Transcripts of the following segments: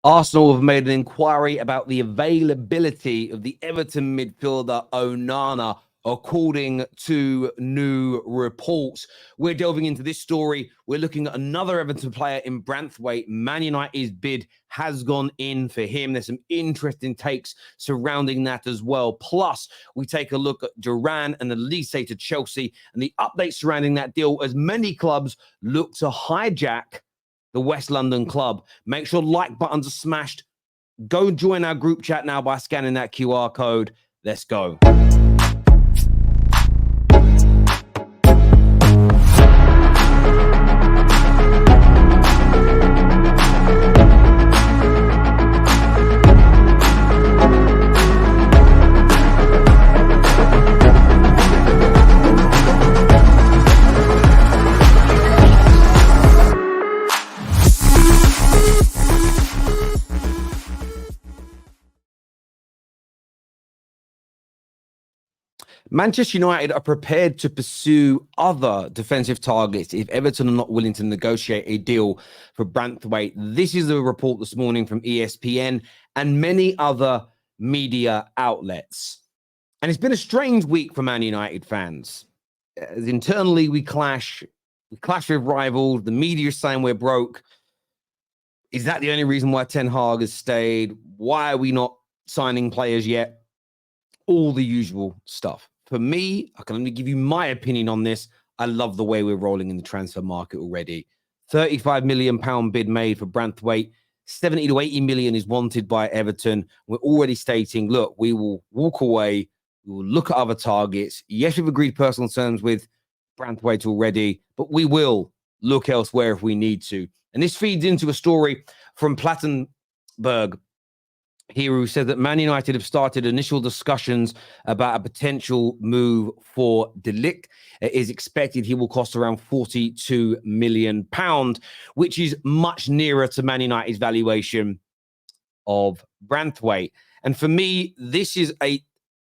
Arsenal have made an inquiry about the availability of the Everton midfielder Onana, according to new reports. We're delving into this story. We're looking at another Everton player in Branthwaite. Man United's bid has gone in for him. There's some interesting takes surrounding that as well. Plus, we take a look at Duran and Olise to Chelsea and the updates surrounding that deal as many clubs look to hijack the West London club. Make sure like buttons are smashed. Go join our group chat now by scanning that QR code. Let's go. Manchester United are prepared to pursue other defensive targets if Everton are not willing to negotiate a deal for Branthwaite. This is a report this morning from ESPN and many other media outlets. And it's been a strange week for Man United fans. As internally, we clash with rivals. The media is saying we're broke. Is that the only reason why Ten Hag has stayed? Why are we not signing players yet? All the usual stuff. For me, I can only give you my opinion on this. I love the way we're rolling in the transfer market already. £35 million bid made for Branthwaite. 70 to 80 million is wanted by Everton. We're already stating, look, we will walk away. We will look at other targets. Yes, we've agreed personal terms with Branthwaite already, but we will look elsewhere if we need to. And this feeds into a story from Plattenberg here, who said that Man United have started initial discussions about a potential move for De Ligt. It is expected he will cost around £42 million, which is much nearer to Man United's valuation of Branthwaite. And for me, this is a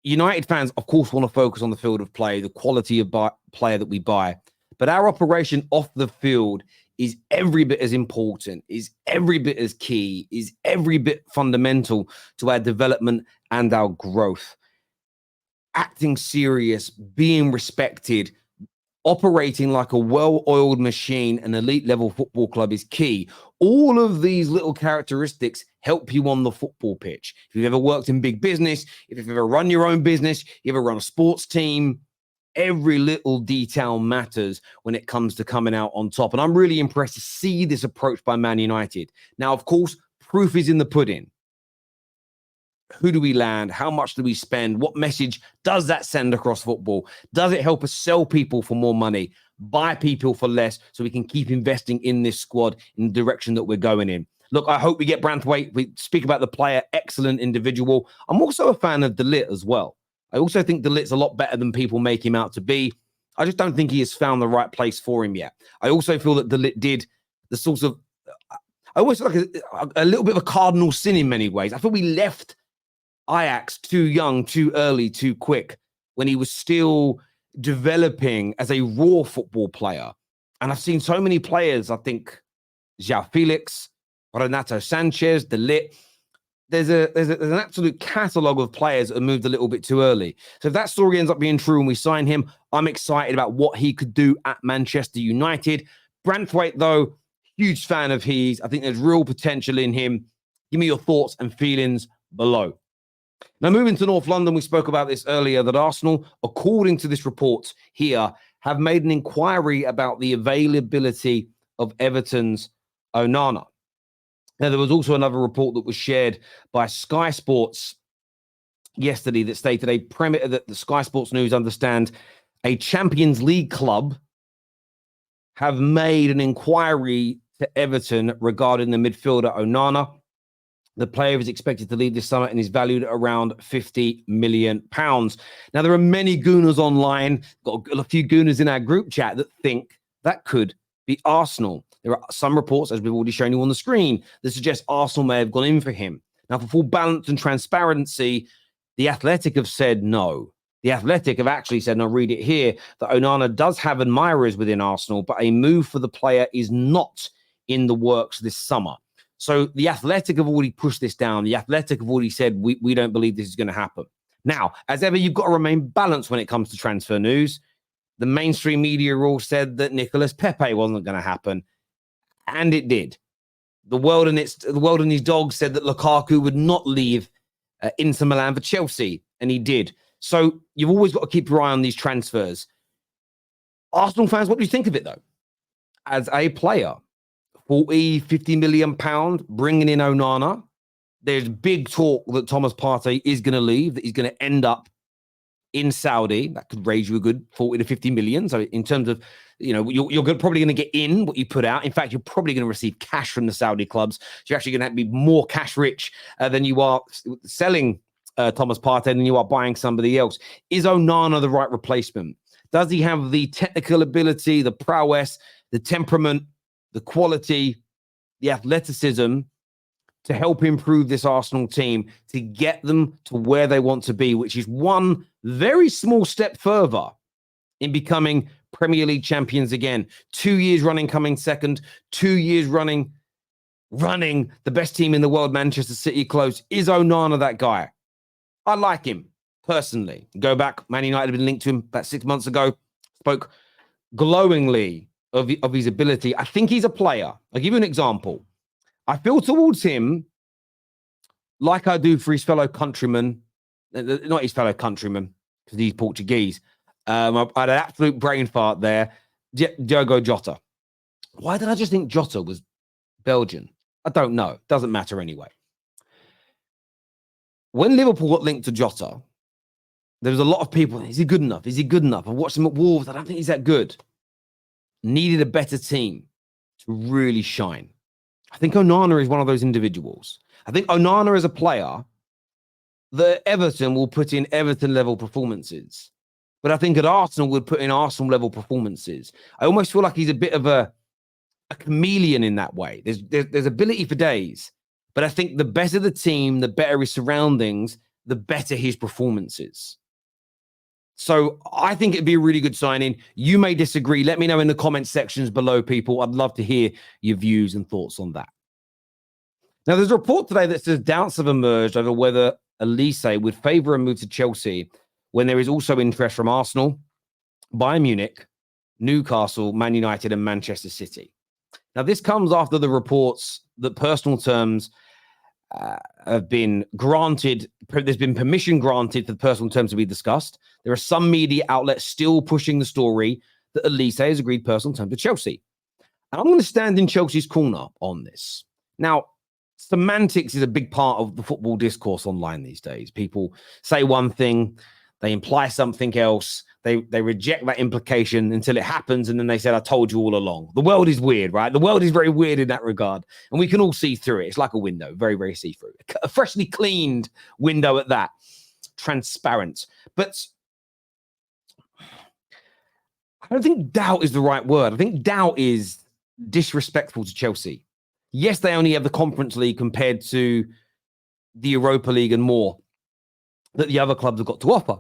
United fans, of course, want to focus on the field of play, the quality of player that we buy. But our operation off the field is every bit as important, is every bit as key, is every bit fundamental to our development and our growth. Acting serious, being respected, operating like a well-oiled machine, an elite-level football club is key. All of these little characteristics help you on the football pitch. If you've ever worked in big business, if you've ever run your own business, you ever run a sports team, every little detail matters when it comes to coming out on top. And I'm really impressed to see this approach by Man United. Now, of course, proof is in the pudding. Who do we land? How much do we spend? What message does that send across football? Does it help us sell people for more money, buy people for less, so we can keep investing in this squad in the direction that we're going in? Look, I hope we get Branthwaite. We speak about the player, excellent individual. I'm also a fan of De Ligt as well. I also think De Ligt's a lot better than people make him out to be. I just don't think he has found the right place for him yet. I also feel that De Ligt did the sort of, I always feel like a little bit of a cardinal sin in many ways. I feel we left Ajax too young, too early, too quick when he was still developing as a raw football player. And I've seen so many players, I think, João Felix, Renato Sanchez, De Ligt. There's an absolute catalogue of players that have moved a little bit too early. So if that story ends up being true and we sign him, I'm excited about what he could do at Manchester United. Branthwaite, though, huge fan of his. I think there's real potential in him. Give me your thoughts and feelings below. Now, moving to North London, we spoke about this earlier, that Arsenal, according to this report here, have made an inquiry about the availability of Everton's Onana. Now, there was also another report that was shared by Sky Sports yesterday that stated that the Sky Sports News understand a Champions League club have made an inquiry to Everton regarding the midfielder Onana. The player is expected to leave this summer and is valued at around £50 million. Now, there are many gooners online, got a few gooners in our group chat that think that could be Arsenal. There are some reports, as we've already shown you on the screen, that suggest Arsenal may have gone in for him. Now, for full balance and transparency, The Athletic have said no. The Athletic have actually said, and I'll read it here, that Onana does have admirers within Arsenal, but a move for the player is not in the works this summer. So the Athletic have already pushed this down. The Athletic have already said, we don't believe this is going to happen. Now, as ever, you've got to remain balanced when it comes to transfer news. The mainstream media all said that Nicolas Pepe wasn't going to happen, and it did. The world and his dog said that Lukaku would not leave Inter Milan for Chelsea, and he did. So you've always got to keep your eye on these transfers. Arsenal fans, what do you think of it, though? As a player, 40, 50 million pound, bringing in Onana. There's big talk that Thomas Partey is going to leave, that he's going to end up in Saudi. That could raise you a good 40 to 50 million. So in terms of, you're probably going to get in what you put out. In fact, you're probably going to receive cash from the Saudi clubs. So you're actually going to have to be more cash rich than you are selling Thomas Partey than you are buying somebody else. Is Onana the right replacement? Does he have the technical ability, the prowess, the temperament, the quality, the athleticism to help improve this Arsenal team, to get them to where they want to be, which is one very small step further in becoming Premier League champions again? 2 years running coming second, 2 years running the best team in the world, Manchester City, close. Is Onana that guy? I like him personally. Go back, Man United have been linked to him about 6 months ago, spoke glowingly of his ability. I think he's a player. I'll give you an example. I feel towards him like I do for his fellow countrymen, not his fellow countrymen, because he's Portuguese. I had an absolute brain fart there. Diogo Jota. Why did I just think Jota was Belgian? I don't know. Doesn't matter anyway. When Liverpool got linked to Jota, there was a lot of people, is he good enough? Is he good enough? I watched him at Wolves. I don't think he's that good. Needed a better team to really shine. I think Onana is one of those individuals. I think Onana is a player that Everton will put in Everton-level performances. But I think at Arsenal would put in Arsenal-level performances. I almost feel like he's a bit of a chameleon in that way. There's ability for days. But I think the better the team, the better his surroundings, the better his performances. So I think it'd be a really good signing. You may disagree. Let me know in the comment sections below, people. I'd love to hear your views and thoughts on that. Now, there's a report today that says doubts have emerged over whether Olise would favour a move to Chelsea when there is also interest from Arsenal, Bayern Munich, Newcastle, Man United, and Manchester City. Now, this comes after the reports that personal terms have been granted. There's been permission granted for the personal terms to be discussed. There are some media outlets still pushing the story that Olise has agreed personal terms with Chelsea. And I'm going to stand in Chelsea's corner on this. Now, semantics is a big part of the football discourse online these days. People say one thing, they imply something else, they reject that implication until it happens, and then they said, I told you all along. The world is weird, right? The world is very weird in that regard, and we can all see through it. It's like a window, very, very see-through. A freshly cleaned window at that. Transparent. But I don't think doubt is the right word. I think doubt is disrespectful to Chelsea. Yes, they only have the Conference League compared to the Europa League and more that the other clubs have got to offer.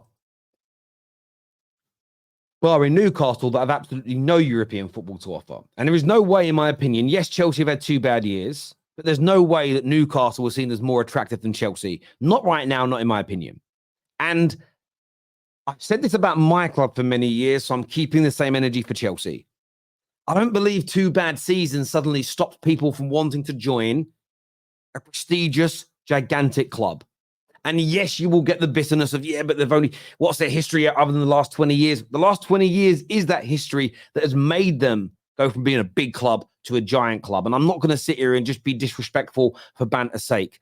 Well, in Newcastle, that have absolutely no European football to offer. And there is no way, in my opinion, yes, Chelsea have had 2 bad years, but there's no way that Newcastle was seen as more attractive than Chelsea. Not right now, not in my opinion. And I've said this about my club for many years, so I'm keeping the same energy for Chelsea. I don't believe 2 bad seasons suddenly stopped people from wanting to join a prestigious, gigantic club. And yes, you will get the bitterness of, but they've only, what's their history other than the last 20 years? The last 20 years is that history that has made them go from being a big club to a giant club. And I'm not going to sit here and just be disrespectful for banter's sake.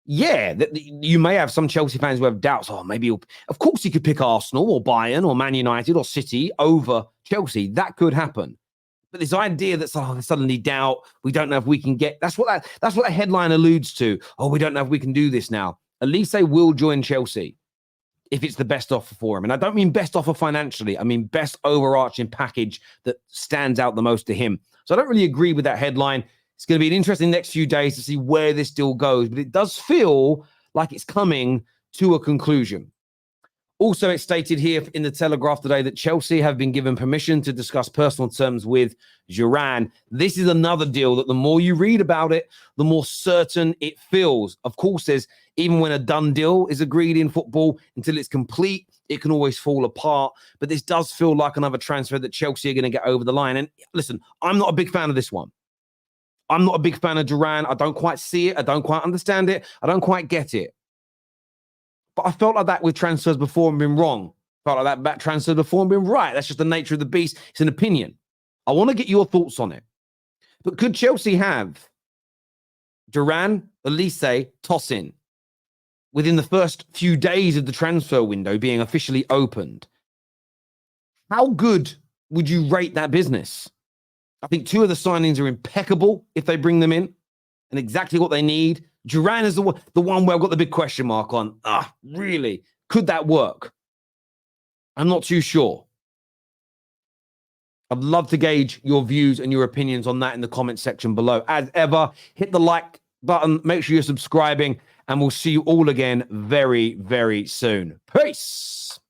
Yeah, you may have some Chelsea fans who have doubts. Oh, maybe, of course he could pick Arsenal or Bayern or Man United or City over Chelsea. That could happen. But this idea that suddenly doubt, we don't know if we can get, that's what the headline alludes to. Oh, we don't know if we can do this now. Olise will join Chelsea if it's the best offer for him. And I don't mean best offer financially. I mean best overarching package that stands out the most to him. So I don't really agree with that headline. It's going to be an interesting next few days to see where this deal goes. But it does feel like it's coming to a conclusion. Also, it's stated here in the Telegraph today that Chelsea have been given permission to discuss personal terms with Duran. This is another deal that the more you read about it, the more certain it feels. Of course, there's even when a done deal is agreed in football, until it's complete, it can always fall apart. But this does feel like another transfer that Chelsea are going to get over the line. And listen, I'm not a big fan of this one. I'm not a big fan of Duran. I don't quite see it. I don't quite understand it. I don't quite get it. But I felt like that with transfers before and been wrong. Felt like that transfer before and been right. That's just the nature of the beast. It's an opinion. I want to get your thoughts on it. But could Chelsea have Duran, Olise, toss in within the first few days of the transfer window being officially opened? How good would you rate that business? I think two of the signings are impeccable if they bring them in and exactly what they need. Duran is the one where I've got the big question mark on. Really? Could that work? I'm not too sure. I'd love to gauge your views and your opinions on that in the comment section below. As ever, hit the like button. Make sure you're subscribing, and we'll see you all again very, very soon. Peace.